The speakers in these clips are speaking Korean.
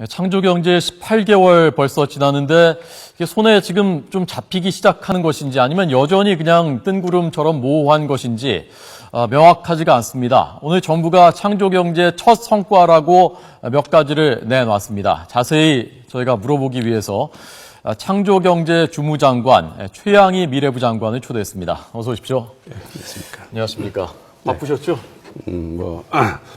창조경제 18개월 벌써 지났는데 이게 손에 지금 좀 잡히기 시작하는 것인지 아니면 여전히 그냥 뜬구름처럼 모호한 것인지 명확하지가 않습니다. 오늘 정부가 창조경제 첫 성과라고 몇 가지를 내놨습니다. 자세히 저희가 물어보기 위해서 창조경제 주무장관 최양희 미래부 장관을 초대했습니다. 어서 오십시오. 네, 안녕하십니까. 안녕하십니까. 바쁘셨죠?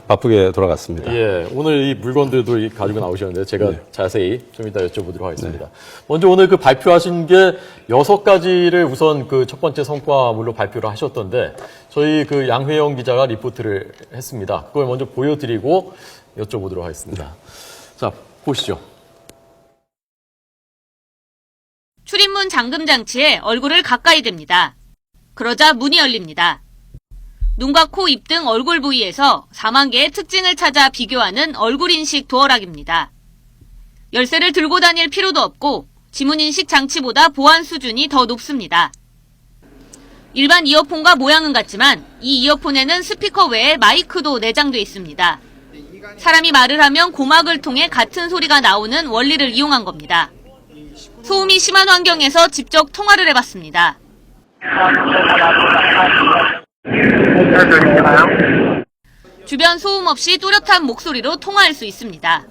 바쁘게 돌아갔습니다. 예, 오늘 이 물건들도 가지고 나오셨는데 제가 자세히 좀 이따 여쭤보도록 하겠습니다. 먼저 오늘 그 발표하신 게 6가지를 우선 그 첫 번째 성과물로 발표를 하셨던데 저희 그 양회영 기자가 리포트를 했습니다. 그걸 먼저 보여드리고 여쭤보도록 하겠습니다. 자, 보시죠. 출입문 잠금 장치에 얼굴을 가까이 댑니다. 그러자 문이 열립니다. 눈과 코, 입 등 얼굴 부위에서 4만 개의 특징을 찾아 비교하는 얼굴인식 도어락입니다. 열쇠를 들고 다닐 필요도 없고 지문인식 장치보다 보안 수준이 더 높습니다. 일반 이어폰과 모양은 같지만 이 이어폰에는 스피커 외에 마이크도 내장돼 있습니다. 사람이 말을 하면 고막을 통해 같은 소리가 나오는 원리를 이용한 겁니다. 소음이 심한 환경에서 직접 통화를 해봤습니다. 주변 소음 없이 뚜렷한 목소리로 통화할 수 있습니다.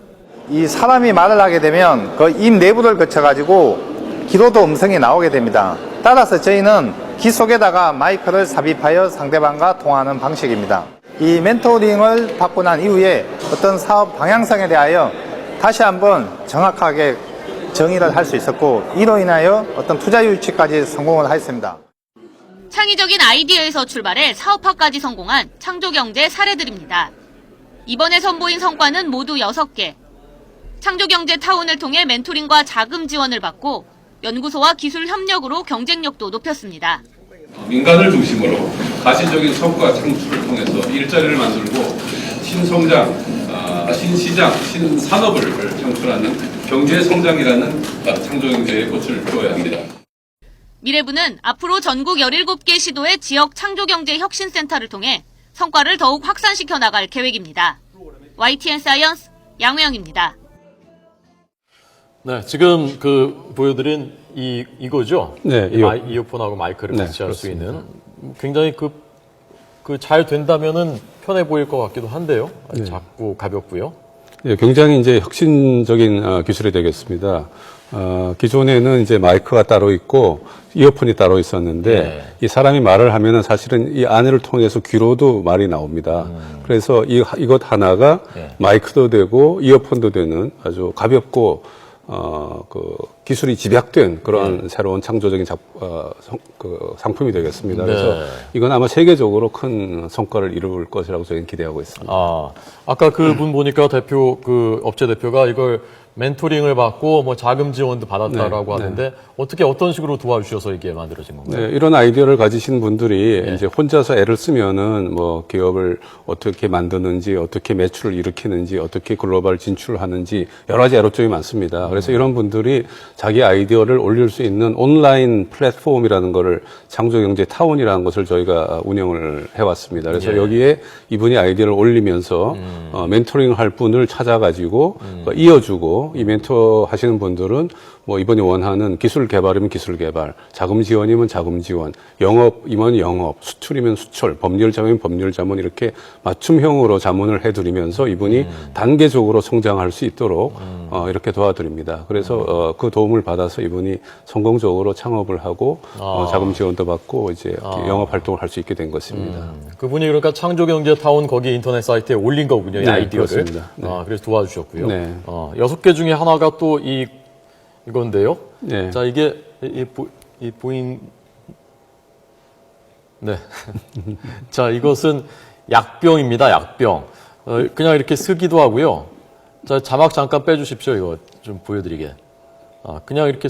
이 사람이 말을 하게 되면 그 입 내부를 거쳐가지고 기도도 음성이 나오게 됩니다. 따라서 저희는 귀 속에다가 마이크를 삽입하여 상대방과 통화하는 방식입니다. 이 멘토링을 받고 난 이후에 어떤 사업 방향성에 대하여 다시 한번 정확하게 정의를 할 수 있었고 이로 인하여 어떤 투자 유치까지 성공을 하였습니다. 창의적인 아이디어에서 출발해 사업화까지 성공한 창조경제 사례들입니다. 이번에 선보인 성과는 모두 6개. 창조경제 타운을 통해 멘토링과 자금 지원을 받고 연구소와 기술 협력으로 경쟁력도 높였습니다. 민간을 중심으로 가시적인 성과 창출을 통해서 일자리를 만들고 신성장, 신시장, 신산업을 창출하는 경제 성장이라는 창조경제의 꽃을 피워야 합니다. 미래부는 앞으로 전국 17개 시도의 지역 창조경제 혁신센터를 통해 성과를 더욱 확산시켜 나갈 계획입니다. YTN 사이언스 양회영입니다. 네, 지금 그 보여드린 이거죠? 네, 이어폰하고 마이크를 네, 같이 할 수 그렇습니다. 있는 굉장히 잘 된다면은 편해 보일 것 같기도 한데요. 네. 작고 가볍고요. 네, 굉장히 이제 혁신적인 기술이 되겠습니다. 기존에는 이제 마이크가 따로 있고 이어폰이 따로 있었는데 네. 이 사람이 말을 하면은 사실은 이 안을 통해서 귀로도 말이 나옵니다. 그래서 이것 하나가 네. 마이크도 되고 이어폰도 되는 아주 가볍고 기술이 집약된 그런 새로운 창조적인 상품이 되겠습니다. 네. 그래서 이건 아마 세계적으로 큰 성과를 이룰 것이라고 저희는 기대하고 있습니다. 아까 그분 보니까 업체 대표가 이걸 멘토링을 받고 뭐 자금 지원도 받았다라고 네, 하는데 어떤 식으로 도와주셔서 이게 만들어진 건가요? 네, 이런 아이디어를 가지신 분들이 네. 이제 혼자서 애를 쓰면은 뭐 기업을 어떻게 만드는지, 어떻게 매출을 일으키는지, 어떻게 글로벌 진출을 하는지 여러 가지 애로점이 많습니다. 그래서 이런 분들이 자기 아이디어를 올릴 수 있는 온라인 플랫폼이라는 거를 창조경제 타운이라는 것을 저희가 운영을 해왔습니다. 그래서 예. 여기에 이분이 아이디어를 올리면서 멘토링 할 분을 찾아가지고 이어주고 이 멘토 하시는 분들은 뭐 이번에 원하는 기술 개발이면 기술 개발, 자금 지원이면 자금 지원, 영업이면 영업, 수출이면 수출, 법률 자문이면 법률 자문 이렇게 맞춤형으로 자문을 해드리면서 이분이 단계적으로 성장할 수 있도록 이렇게 도와드립니다. 그래서 그 도움을 받아서 이분이 성공적으로 창업을 하고 자금 지원도 받고 이제 영업 활동을 할 수 있게 된 것입니다. 그분이 그러니까 창조경제타운 거기 인터넷 사이트에 올린 거군요, 이 네, 아이디어를. 그렇습니다. 네. 그래서 도와주셨고요. 네. 6개 중에 하나가 또 이건데요. 네. 자, 이게 네. 자, 이것은 약병입니다, 약병. 그냥 이렇게 쓰기도 하고요. 자, 자막 잠깐 빼주십시오, 이거 좀 보여드리게. 그냥 이렇게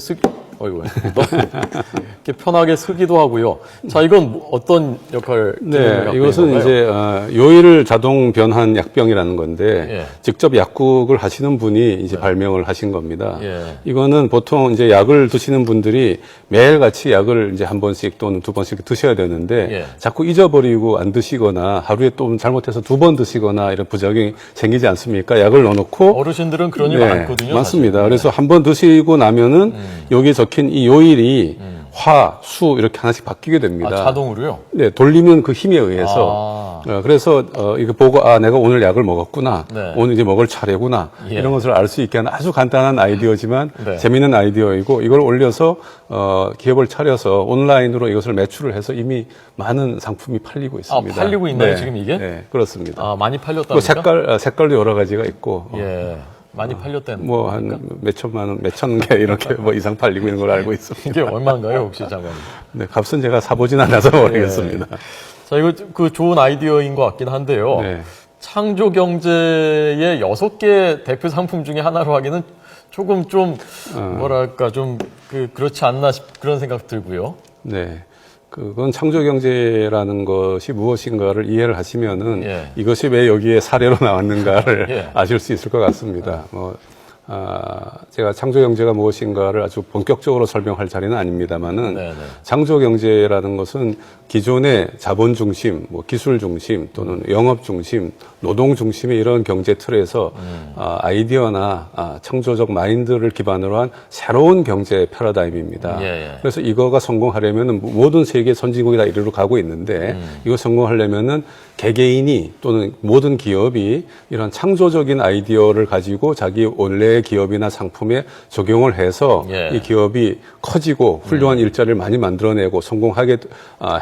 어이구, 이렇게 편하게 쓰기도 하고요. 자, 이건 어떤 역할? 네, 이것은 이제 요일 자동 변환 약병이라는 건데 예. 직접 약국을 하시는 분이 이제 발명을 하신 겁니다. 예. 이거는 보통 이제 약을 드시는 분들이 매일같이 약을 이제 한 번씩 또는 두 번씩 드셔야 되는데 예. 자꾸 잊어버리고 안 드시거나 하루에 또 잘못해서 두 번 드시거나 이런 부작용이 생기지 않습니까? 약을 넣어놓고 어르신들은 그런 일 네, 많거든요. 많습니다. 사실. 그래서 한 번 드시고 나면은 여기에 적힌 이 요일이 화, 수 이렇게 하나씩 바뀌게 됩니다. 아, 자동으로요? 네, 돌리면 그 힘에 의해서. 그래서 이거 보고 내가 오늘 약을 먹었구나. 네. 오늘 이제 먹을 차례구나. 예. 이런 것을 알 수 있게 하는 아주 간단한 아이디어지만 네. 재미있는 아이디어이고 이걸 올려서 기업을 차려서 온라인으로 이것을 매출을 해서 이미 많은 상품이 팔리고 있습니다. 팔리고 있나요, 지금 이게? 네, 그렇습니다. 아, 많이 팔렸답니까? 뭐 색깔도 여러 가지가 있고. 예. 많이 팔렸다는 뭐 한 몇천만 원, 몇천 개 이렇게 뭐 이상 팔리고 있는 걸 알고 있습니다. 이게 얼마인가요, 혹시 장관님? 네, 값은 제가 사보진 않아서 모르겠습니다. 자, 이거 그 좋은 아이디어인 것 같긴 한데요. 네. 창조 경제의 6개 대표 상품 중에 하나로 하기는 조금 좀 뭐랄까 좀 그렇지 않나 그런 생각 들고요. 네. 그건 창조 경제라는 것이 무엇인가를 이해를 하시면은 예. 이것이 왜 여기에 사례로 나왔는가를 예. 아실 수 있을 것 같습니다. 제가 창조 경제가 무엇인가를 아주 본격적으로 설명할 자리는 아닙니다만은 네네. 창조 경제라는 것은 기존의 자본 중심, 뭐 기술 중심 또는 영업 중심, 노동 중심의 이런 경제 틀에서 아이디어나 창조적 마인드를 기반으로 한 새로운 경제 패러다임입니다. 예. 그래서 이거가 성공하려면은 모든 세계 선진국이 다 이리로 가고 있는데 이거 성공하려면은 개개인이 또는 모든 기업이 이런 창조적인 아이디어를 가지고 자기 원래의 기업이나 상품에 적용을 해서 예. 이 기업이 커지고 훌륭한 일자리를 많이 만들어내고 성공하게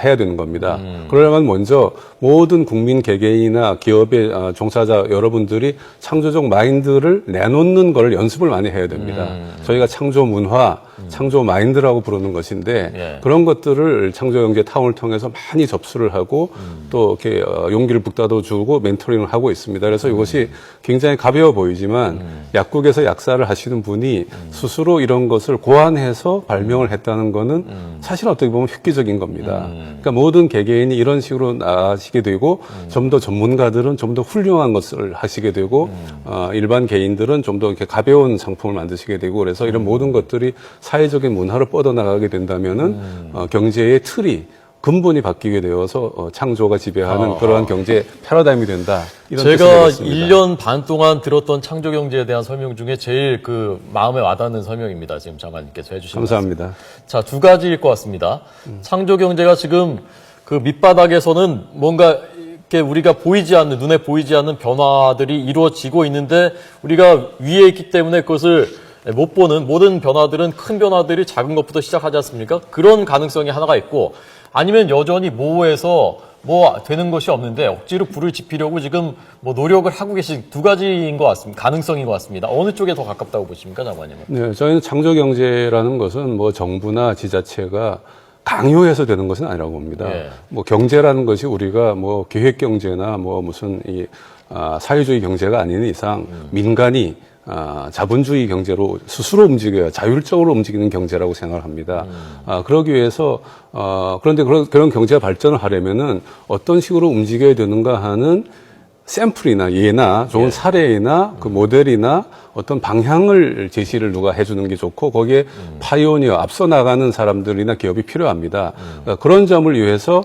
해야 되는 겁니다. 그러려면 먼저 모든 국민 개개인이나 기업의 종사자 여러분들이 창조적 마인드를 내놓는 걸 연습을 많이 해야 됩니다. 저희가 창조 문화, 창조 마인드라고 부르는 것인데 예. 그런 것들을 창조경제 타운을 통해서 많이 접수를 하고 또 이렇게 용기를 북돋아 주고 멘토링을 하고 있습니다. 그래서 이것이 굉장히 가벼워 보이지만 약국에서 약사를 하시는 분이 스스로 이런 것을 고안해서 발명을 했다는 거는 사실 어떻게 보면 획기적인 겁니다. 그러니까 모든 개개인이 이런 식으로 나아지게 되고 좀 더 전문가들은 좀 더 훌륭한 것을 하시게 되고 일반 개인들은 좀 더 이렇게 가벼운 상품을 만드시게 되고 그래서 이런 모든 것들이 사회적인 문화로 뻗어나가게 된다면은 경제의 틀이 근본이 바뀌게 되어서 창조가 지배하는 그러한 경제 패러다임이 된다. 이런 제가 뜻이 되겠습니다. 1년 반 동안 들었던 창조 경제에 대한 설명 중에 제일 그 마음에 와닿는 설명입니다. 지금 장관님께서 해주신 감사합니다. 말씀. 자, 두 가지일 것 같습니다. 창조 경제가 지금 그 밑바닥에서는 뭔가 이렇게 우리가 보이지 않는, 눈에 보이지 않는 변화들이 이루어지고 있는데 우리가 위에 있기 때문에 그것을 못 보는 모든 변화들은 큰 변화들이 작은 것부터 시작하지 않습니까? 그런 가능성이 하나가 있고 아니면 여전히 모호해서 뭐 되는 것이 없는데 억지로 불을 지피려고 지금 뭐 노력을 하고 계신 두 가지인 것 같습니다. 가능성인 것 같습니다. 어느 쪽에 더 가깝다고 보십니까, 장관님은? 네, 저희는 창조 경제라는 것은 뭐 정부나 지자체가 강요해서 되는 것은 아니라고 봅니다. 예. 뭐 경제라는 것이 우리가 뭐 기획 경제나 뭐 무슨 사회주의 경제가 아닌 이상 민간이 자본주의 경제로 스스로 움직여야 자율적으로 움직이는 경제라고 생각을 합니다. 그러기 위해서 그런데 그런 경제가 발전을 하려면은 어떤 식으로 움직여야 되는가 하는 샘플이나 예나 좋은 사례나 그 모델이나 어떤 방향을 제시를 누가 해주는 게 좋고 거기에 파이오니어 앞서 나가는 사람들이나 기업이 필요합니다. 그러니까 그런 점을 위해서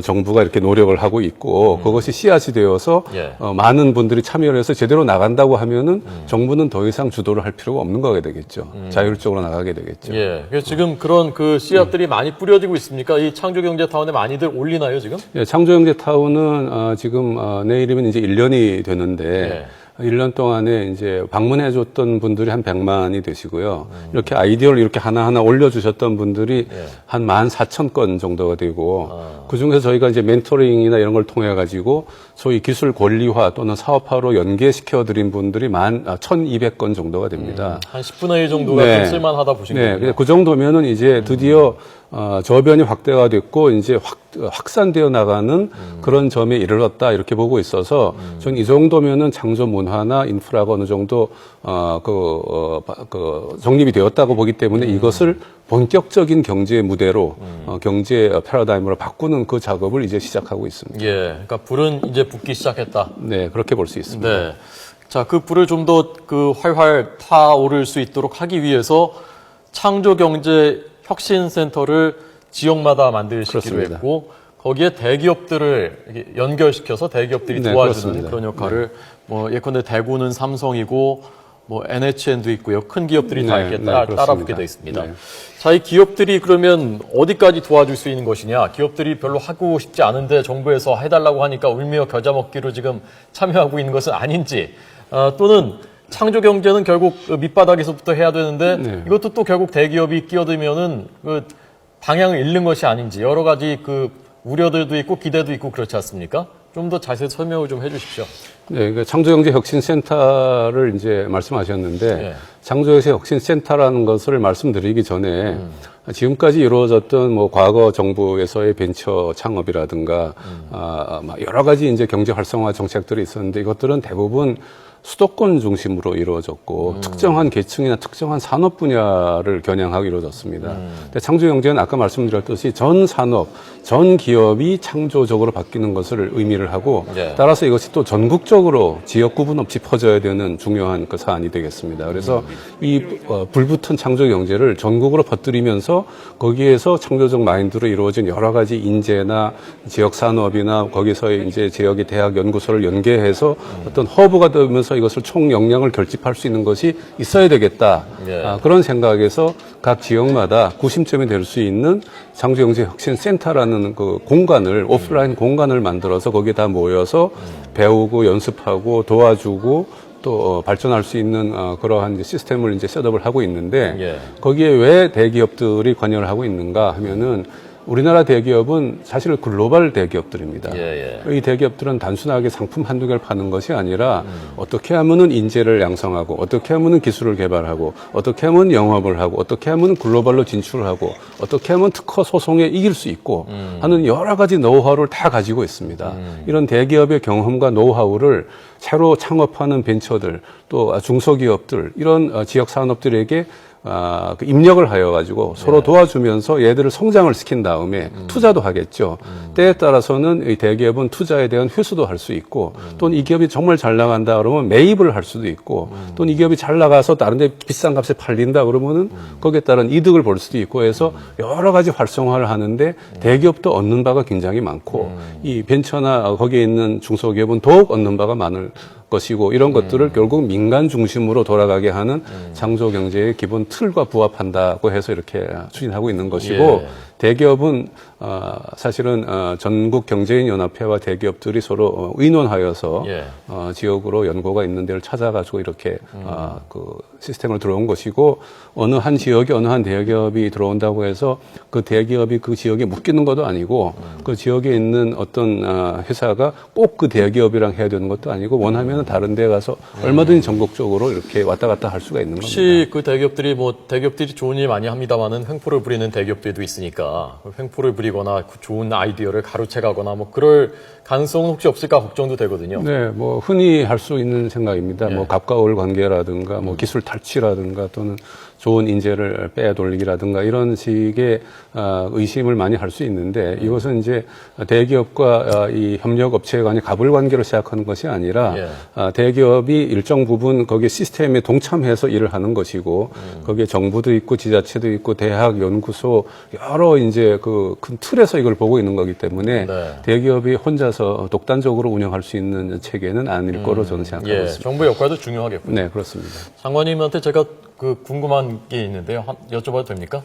정부가 이렇게 노력을 하고 있고 그것이 씨앗이 되어서 예. 많은 분들이 참여를 해서 제대로 나간다고 하면은 정부는 더 이상 주도를 할 필요가 없는 거게 되겠죠. 자율적으로 나가게 되겠죠. 예. 그래서 지금 그런 그 씨앗들이 많이 뿌려지고 있습니까? 이 창조경제타운에 많이들 올리나요, 지금? 예, 창조경제타운은 지금 내일이면 이제 1년이 되는데 1년 동안에 이제 방문해 줬던 분들이 한 100만이 되시고요. 이렇게 아이디어를 이렇게 하나하나 올려주셨던 분들이 한 14,000건 정도가 되고 그 중에서 저희가 이제 멘토링이나 이런 걸 통해 가지고 소위 기술 권리화 또는 사업화로 연계시켜 드린 분들이 1,200건 정도가 됩니다. 한 10분의 1 정도가 좀 쓸만하다 보신 네, 거군요. 그 정도면은 이제 드디어 저변이 확대가 됐고 이제 확산되어 나가는 그런 점에 이르렀다 이렇게 보고 있어서 저는 이 정도면은 창조 문화나 인프라가 어느 정도 정립이 되었다고 보기 때문에 이것을 본격적인 경제 무대로 경제 패러다임으로 바꾸는 그 작업을 이제 시작하고 있습니다. 예, 그러니까 불은 이제 붙기 시작했다. 네, 그렇게 볼 수 있습니다. 네. 자, 그 불을 좀 더 활활 타오를 수 있도록 하기 위해서 창조경제혁신센터를 지역마다 만들시기로 그렇습니다. 했고, 거기에 대기업들을 이렇게 연결시켜서 대기업들이 네, 도와주는 그렇습니다. 그런 역할을 예컨대 대구는 삼성이고 NHN도 있고요. 큰 기업들이 다 네, 이렇게 네, 따라 그렇습니다. 붙게 돼 있습니다. 네. 자, 이 기업들이 그러면 어디까지 도와줄 수 있는 것이냐? 기업들이 별로 하고 싶지 않은데 정부에서 해달라고 하니까 울며 겨자 먹기로 지금 참여하고 있는 것은 아닌지, 또는 창조 경제는 결국 밑바닥에서부터 해야 되는데 네. 이것도 또 결국 대기업이 끼어들면은 방향을 잃는 것이 아닌지 여러 가지 우려들도 있고 기대도 있고 그렇지 않습니까? 좀 더 자세히 설명을 좀 해주십시오. 네, 그러니까 창조경제혁신센터를 이제 말씀하셨는데 네. 창조경제혁신센터라는 것을 말씀드리기 전에 지금까지 이루어졌던 과거 정부에서의 벤처 창업이라든가 여러 가지 이제 경제 활성화 정책들이 있었는데 이것들은 대부분 수도권 중심으로 이루어졌고 특정한 계층이나 특정한 산업 분야를 겨냥하고 이루어졌습니다. 근데 창조경제는 아까 말씀드렸듯이 전 산업, 전 기업이 창조적으로 바뀌는 것을 의미를 하고 네. 따라서 이것이 또 전국적으로 지역 구분 없이 퍼져야 되는 중요한 그 사안이 되겠습니다. 그래서 이 불붙은 창조경제를 전국으로 퍼뜨리면서 거기에서 창조적 마인드로 이루어진 여러 가지 인재나 지역 산업이나 거기서의 이제 지역의 대학 연구소를 연계해서 어떤 허브가 되면서 이것을 총 역량을 결집할 수 있는 것이 있어야 되겠다. 예. 그런 생각에서 각 지역마다 구심점이 될 수 있는 창조경제혁신센터라는 그 공간을 오프라인 공간을 만들어서 거기에 다 모여서 배우고 연습하고 도와주고 또 발전할 수 있는 그러한 이제 시스템을 이제 셋업을 하고 있는데 예. 거기에 왜 대기업들이 관여를 하고 있는가 하면은 우리나라 대기업은 사실 글로벌 대기업들입니다. 예. 이 대기업들은 단순하게 상품 한두 개를 파는 것이 아니라 어떻게 하면은 인재를 양성하고 어떻게 하면은 기술을 개발하고 어떻게 하면 영업을 하고 어떻게 하면 글로벌로 진출을 하고 어떻게 하면 특허 소송에 이길 수 있고 하는 여러 가지 노하우를 다 가지고 있습니다. 이런 대기업의 경험과 노하우를 새로 창업하는 벤처들 또 중소기업들 이런 지역 산업들에게 그 입력을 하여 가지고 서로 도와주면서 얘들을 성장을 시킨 다음에 투자도 하겠죠. 때에 따라서는 이 대기업은 투자에 대한 회수도 할 수 있고 또는 이 기업이 정말 잘 나간다 그러면 매입을 할 수도 있고 또는 이 기업이 잘 나가서 다른 데 비싼 값에 팔린다 그러면은 거기에 따른 이득을 볼 수도 있고 해서 여러 가지 활성화를 하는데 대기업도 얻는 바가 굉장히 많고 이 벤처나 거기에 있는 중소기업은 더욱 얻는 바가 많을 것이고 이런 것들을 결국 민간 중심으로 돌아가게 하는 창조 경제의 기본 틀과 부합한다고 해서 이렇게 추진하고 있는 것이고 예. 대기업은 사실은 전국 경제인 연합회와 대기업들이 서로 의논하여서 예. 지역으로 연고가 있는 데를 찾아가지고 이렇게 그 시스템을 들어온 것이고 어느 한 지역에 어느 한 대기업이 들어온다고 해서 그 대기업이 그 지역에 묶이는 것도 아니고 그 지역에 있는 어떤 회사가 꼭 그 대기업이랑 해야 되는 것도 아니고 원하면 다른 데 가서 얼마든지 전국적으로 이렇게 왔다 갔다 할 수가 있는 겁니다. 혹시 그 대기업들이 좋은 일 많이 합니다만은 횡포를 부리는 대기업들도 있으니까 횡포를 부리거나 좋은 아이디어를 가로채가거나 그럴 가능성은 혹시 없을까 걱정도 되거든요. 네, 흔히 할 수 있는 생각입니다. 예. 갑과을 관계라든가, 기술 탈취라든가 또는 좋은 인재를 빼돌리기라든가 이런 식의 의심을 많이 할 수 있는데 이것은 이제 대기업과 이 협력업체 간의 갑을 관계로 시작하는 것이 아니라 대기업이 일정 부분 거기에 시스템에 동참해서 일을 하는 것이고 거기에 정부도 있고 지자체도 있고 대학, 연구소 여러 이제 그 큰 틀에서 이걸 보고 있는 거기 때문에 네. 대기업이 혼자서 독단적으로 운영할 수 있는 체계는 아닐 거로 저는 생각하고 예, 있습니다. 정부의 역할도 중요하겠군요. 네, 그렇습니다. 장관님한테 제가 궁금한 게 있는데요. 여쭤봐도 됩니까?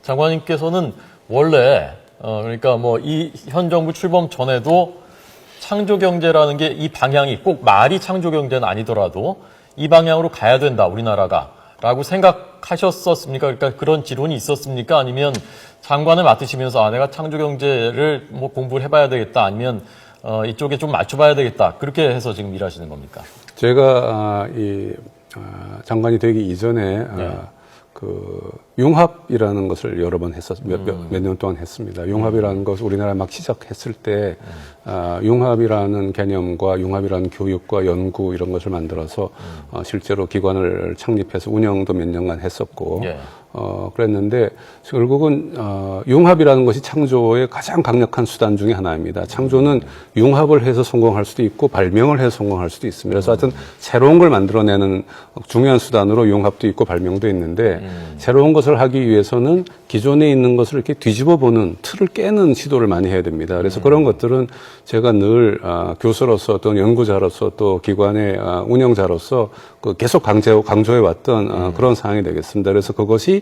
장관님께서는 원래 그러니까 이 현 정부 출범 전에도 창조경제라는 게 이 방향이 꼭 말이 창조경제는 아니더라도 이 방향으로 가야 된다 우리나라가 라고 생각하셨었습니까? 그러니까 그런 지론이 있었습니까? 아니면 장관을 맡으시면서 내가 창조경제를 공부를 해봐야 되겠다 아니면 이쪽에 좀 맞춰봐야 되겠다 그렇게 해서 지금 일하시는 겁니까? 제가 장관이 되기 이전에 융합이라는 것을 여러 번 몇 년 동안 했습니다. 융합이라는 것을 우리나라 막 시작했을 때, 융합이라는 개념과 융합이라는 교육과 연구 이런 것을 만들어서, 실제로 기관을 창립해서 운영도 몇 년간 했었고, 예. 그랬는데, 결국은, 융합이라는 것이 창조의 가장 강력한 수단 중에 하나입니다. 창조는 융합을 해서 성공할 수도 있고, 발명을 해서 성공할 수도 있습니다. 그래서 하여튼 새로운 걸 만들어내는 중요한 수단으로 융합도 있고 발명도 있는데, 새로운 것을 하기 위해서는 기존에 있는 것을 이렇게 뒤집어 보는, 틀을 깨는 시도를 많이 해야 됩니다. 그래서 그런 것들은 제가 늘, 교수로서 또 연구자로서 또 기관의 운영자로서 계속 강조해 왔던 그런 상황이 되겠습니다. 그래서 그것이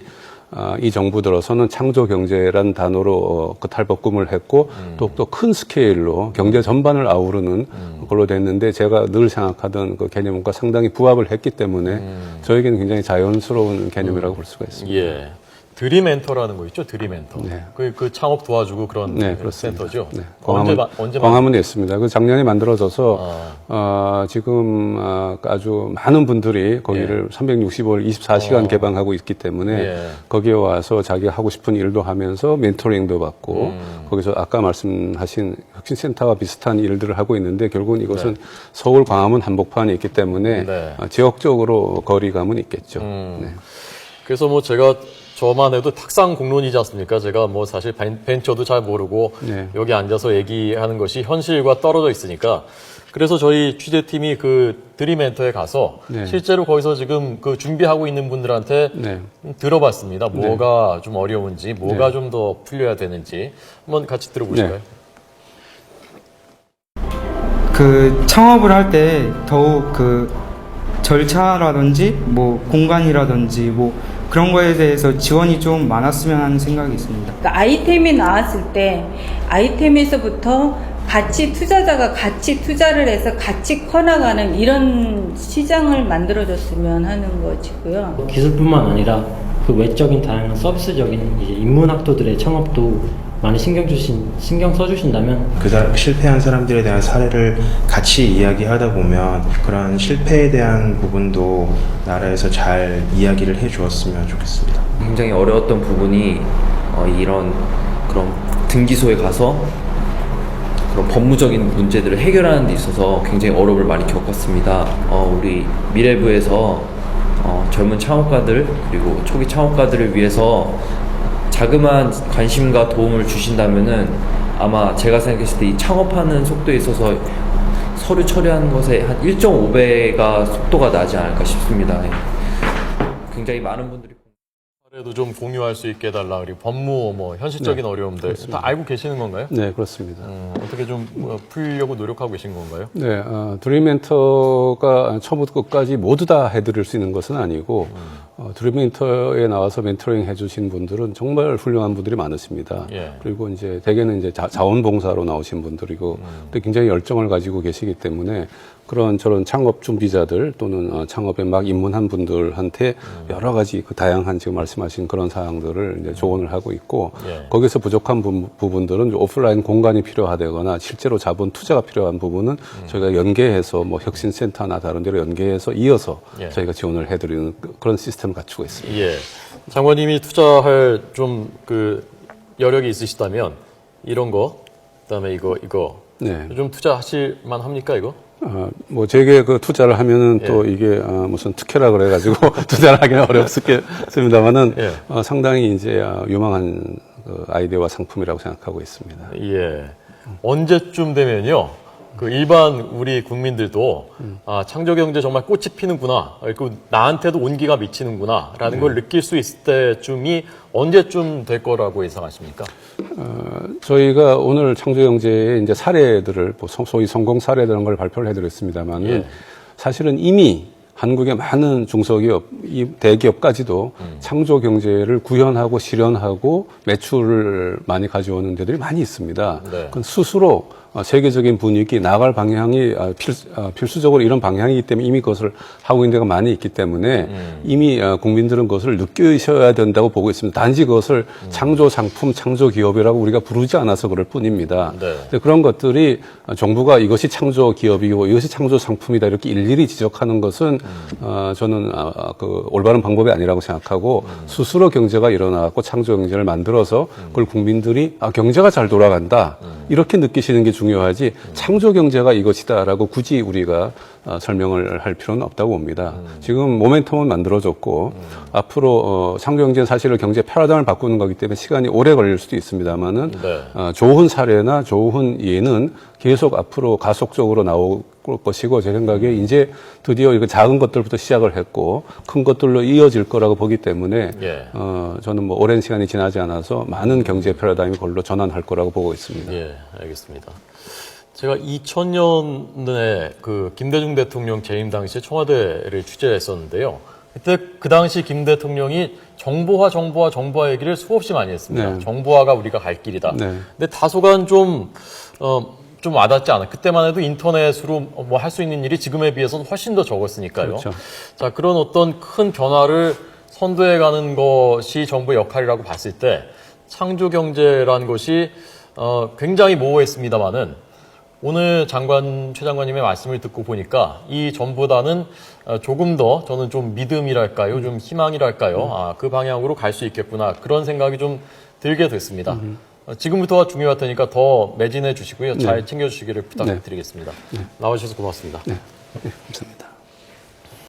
이 정부 들어서는 창조 경제란 단어로 탈바꿈을 했고 또 큰 스케일로 경제 전반을 아우르는 걸로 됐는데 제가 늘 생각하던 그 개념과 상당히 부합을 했기 때문에 저에게는 굉장히 자연스러운 개념이라고 볼 수가 있습니다. 예. 드림엔터라는 거 있죠? 드림엔터. 네. 그 창업 도와주고 그런 네, 그렇습니다. 센터죠? 네. 언제 광화문에 있습니다. 그 작년에 만들어져서, 지금, 아주 많은 분들이 거기를 365일 24시간 개방하고 있기 때문에 예. 거기에 와서 자기가 하고 싶은 일도 하면서 멘토링도 받고 거기서 아까 말씀하신 혁신센터와 비슷한 일들을 하고 있는데 결국은 이것은 서울 광화문 한복판에 있기 때문에 네. 지역적으로 거리감은 있겠죠. 네. 그래서 뭐 제가 저만 해도 탁상 공론이지 않습니까? 제가 뭐 사실 벤처도 잘 모르고 네. 여기 앉아서 얘기하는 것이 현실과 떨어져 있으니까 그래서 저희 취재팀이 그 드림엔터에 가서 네. 실제로 거기서 지금 그 준비하고 있는 분들한테 네. 들어봤습니다. 뭐가 좀 어려운지, 뭐가 좀 더 풀려야 되는지 한번 같이 들어보실까요? 그 창업을 할 때 더욱 그 절차라든지 뭐 공간이라든지 뭐 그런 거에 대해서 지원이 좀 많았으면 하는 생각이 있습니다. 그러니까 아이템이 나왔을 때 아이템에서부터 같이 투자자가 같이 투자를 해서 같이 커나가는 이런 시장을 만들어줬으면 하는 것이고요. 기술뿐만 아니라 그 외적인 다양한 서비스적인 이제 인문학도들의 창업도 많이 신경 써주신다면 그 실패한 사람들에 대한 사례를 같이 이야기하다 보면 그런 실패에 대한 부분도 나라에서 잘 이야기를 해주었으면 좋겠습니다. 굉장히 어려웠던 부분이 이런 그런 등기소에 가서 그런 법무적인 문제들을 해결하는 데 있어서 굉장히 어려움을 많이 겪었습니다. 우리 미래부에서 젊은 창업가들 그리고 초기 창업가들을 위해서 자그마한 관심과 도움을 주신다면은 아마 제가 생각했을 때 이 창업하는 속도에 있어서 서류 처리하는 것에 한 1.5배가 속도가 나지 않을까 싶습니다. 굉장히 많은 분들이 사례도 좀 공유할 수 있게 해달라. 그리고 법무 뭐 현실적인 어려움들 다 알고 계시는 건가요? 네, 그렇습니다. 어떻게 좀 풀려고 노력하고 계신 건가요? 네, 드림멘터가 처음부터 끝까지 모두 다 해드릴 수 있는 것은 아니고, 드림멘터에 나와서 멘토링 해주신 분들은 정말 훌륭한 분들이 많으십니다. 예. 그리고 이제 대개는 이제 자원봉사로 나오신 분들이고, 또 굉장히 열정을 가지고 계시기 때문에 그런 저런 창업 준비자들 또는 창업에 막 입문한 분들한테 여러 가지 그 다양한 지금 말씀하신 그런 사항들을 이제 조언을 하고 있고, 예. 거기서 부족한 부분들은 오프라인 공간이 필요하다거나 실제로 자본 투자가 필요한 부분은 저희가 연계해서 뭐 혁신센터나 다른 데로 연계해서 이어서 예. 저희가 지원을 해드리는 그런 시스템을 갖추고 있습니다. 예. 장관님이 투자할 좀 그 여력이 있으시다면 이런 거, 그다음에 이거 네. 좀 투자하실 만합니까 이거? 뭐 제게 그 투자를 하면은 예. 또 이게 무슨 특혜라 그래가지고 투자를 하기는 어렵겠습니다만은 예. 상당히 이제 유망한 그 아이디어와 상품이라고 생각하고 있습니다. 예. 언제쯤 되면요, 그 일반 우리 국민들도 창조 경제 정말 꽃이 피는구나, 그 나한테도 온기가 미치는구나라는 걸 느낄 수 있을 때쯤이 언제쯤 될 거라고 예상하십니까? 저희가 오늘 창조경제의 이제 사례들을, 소위 성공 사례라는 걸 발표를 해드렸습니다만은 예. 사실은 이미 한국의 많은 중소기업, 이 대기업까지도 창조 경제를 구현하고 실현하고 매출을 많이 가져오는 데들이 많이 있습니다. 네. 그건 스스로 세계적인 분위기, 나갈 방향이 필수적으로 이런 방향이기 때문에 이미 그것을 하고 있는 데가 많이 있기 때문에 이미 국민들은 그것을 느끼셔야 된다고 보고 있습니다. 단지 그것을 창조 상품, 창조 기업이라고 우리가 부르지 않아서 그럴 뿐입니다. 네. 그런 것들이 정부가 이것이 창조 기업이고 이것이 창조 상품이다 이렇게 일일이 지적하는 것은 저는 그 올바른 방법이 아니라고 생각하고 스스로 경제가 일어나고 창조 경제를 만들어서 그걸 국민들이 경제가 잘 돌아간다 이렇게 느끼시는 게 중요하지 창조 경제가 이것이다라고 굳이 우리가 설명을 할 필요는 없다고 봅니다. 지금 모멘텀은 만들어졌고 앞으로 창조 경제는 사실은 경제 패러다임을 바꾸는 거기 때문에 시간이 오래 걸릴 수도 있습니다만은 네. 좋은 사례나 좋은 예는 계속 앞으로 가속적으로 나올 것이고 제 생각에 이제 드디어 이거 작은 것들부터 시작을 했고 큰 것들로 이어질 거라고 보기 때문에 예. 저는 뭐 오랜 시간이 지나지 않아서 많은 경제 패러다임이 그걸로 전환할 거라고 보고 있습니다. 예, 알겠습니다. 제가 2000년에 그 김대중 대통령 재임 당시에 청와대를 취재했었는데요. 그때 그 당시 김 대통령이 정보화 얘기를 수없이 많이 했습니다. 네. 정보화가 우리가 갈 길이다. 네. 근데 다소간 좀 와닿지 않아. 그때만 해도 인터넷으로 뭐 할 수 있는 일이 지금에 비해서는 훨씬 더 적었으니까요. 그렇죠. 자, 그런 어떤 큰 변화를 선도해가는 것이 정부의 역할이라고 봤을 때 창조 경제라는 것이 굉장히 모호했습니다만은 오늘 최 장관님의 말씀을 듣고 보니까 이 전보다는 조금 더 저는 좀 믿음이랄까요, 좀 희망이랄까요, 그 방향으로 갈 수 있겠구나 그런 생각이 좀 들게 됐습니다. 지금부터가 중요할 테니까 더 매진해 주시고요, 잘 챙겨주시기를 부탁드리겠습니다. 나와주셔서 고맙습니다. 네, 감사합니다.